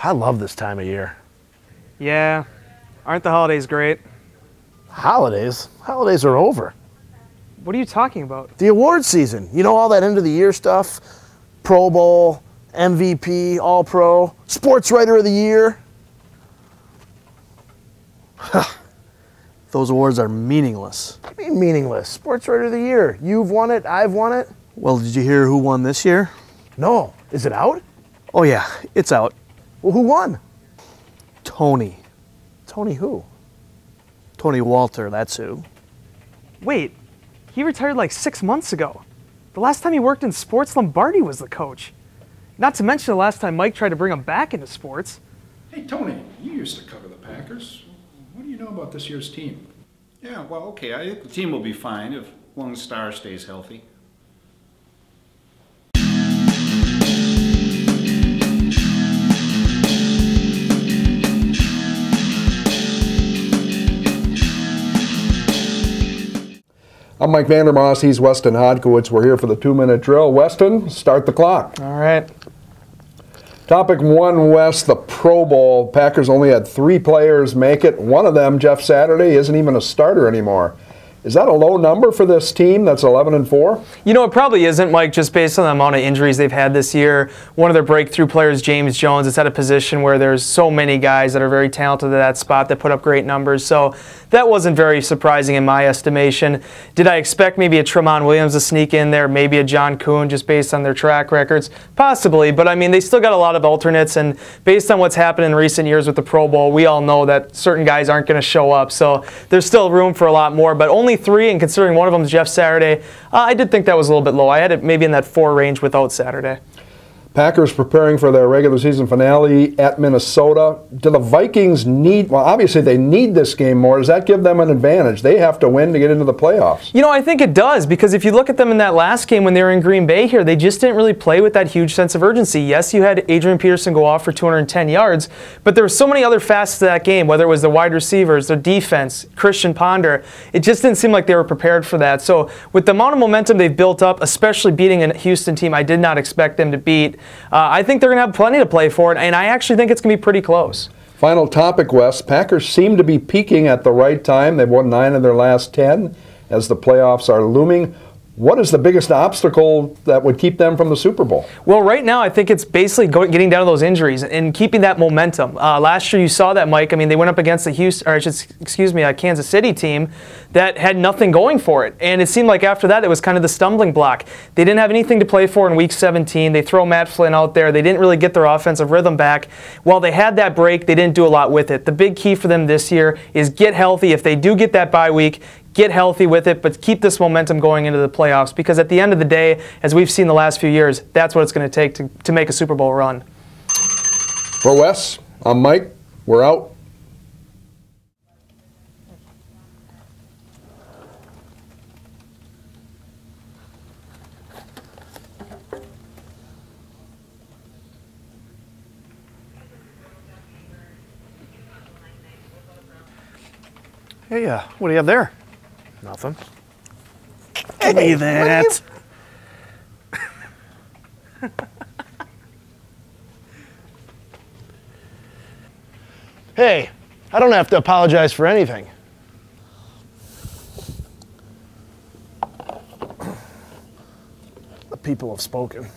I love this time of year. Yeah. Aren't the holidays great? Holidays? Holidays are over. What are you talking about? The award season. You know, all that end of the year stuff? Pro Bowl, MVP, All-Pro, Sportswriter of the Year. Those awards are meaningless. What do you mean meaningless? Sportswriter of the Year. You've won it, I've won it. Well, did you hear who won this year? No. Is it out? Oh yeah, it's out. Well, who won? Tony. Tony who? Tony Walter, that's who. Wait, he retired like 6 months ago. The last time he worked in sports, Lombardi was the coach. Not to mention the last time Mike tried to bring him back into sports. Hey, Tony, you used to cover the Packers. What do you know about this year's team? Yeah, well, okay, I think the team will be fine if one star stays healthy. I'm Mike Vandermoss. He's Weston Hodkowitz. We're here for the 2-minute drill. Weston, start the clock. All right. Topic 1, West, the Pro Bowl. Packers only had 3 players make it. One of them, Jeff Saturday, isn't even a starter anymore. Is that a low number for this team that's 11-4? You know, it probably isn't, Mike, just based on the amount of injuries they've had this year. One of their breakthrough players, James Jones, is at a position where there's so many guys that are very talented at that spot that put up great numbers. So that wasn't very surprising in my estimation. Did I expect maybe a Tramon Williams to sneak in there, maybe a John Kuhn just based on their track records? Possibly, but I mean, they still got a lot of alternates, and based on what's happened in recent years with the Pro Bowl, we all know that certain guys aren't going to show up. So there's still room for a lot more, but only 3, and considering one of them is Jeff Saturday, I did think that was a little bit low. I had it maybe in that 4 range without Saturday. Packers preparing for their regular season finale at Minnesota. Do the Vikings need, well, obviously they need this game more. Does that give them an advantage? They have to win to get into the playoffs. You know, I think it does, because if you look at them in that last game when they were in Green Bay here, they just didn't really play with that huge sense of urgency. Yes, you had Adrian Peterson go off for 210 yards, but there were so many other facets to that game, whether it was the wide receivers, their defense, Christian Ponder. It just didn't seem like they were prepared for that. So with the amount of momentum they've built up, especially beating a Houston team I did not expect them to beat, I think they're going to have plenty to play for it, and I actually think it's going to be pretty close. Final topic, Wes. Packers seem to be peaking at the right time. They've won 9 of their last 10 as the playoffs are looming. What is the biggest obstacle that would keep them from the Super Bowl? Well, right now, I think it's basically getting down to those injuries and keeping that momentum. Last year, you saw that, Mike. I mean, they went up against a Kansas City team that had nothing going for it. And it seemed like after that, it was kind of the stumbling block. They didn't have anything to play for in Week 17. They throw Matt Flynn out there. They didn't really get their offensive rhythm back. While they had that break, they didn't do a lot with it. The big key for them this year is get healthy. If they do get that bye week, get healthy with it, but keep this momentum going into the playoffs, because at the end of the day, as we've seen the last few years, that's what it's going to take to make a Super Bowl run. For Wes, I'm Mike. We're out. Hey, what do you have there? Nothing. Give me that. Hey, I don't have to apologize for anything. The people have spoken.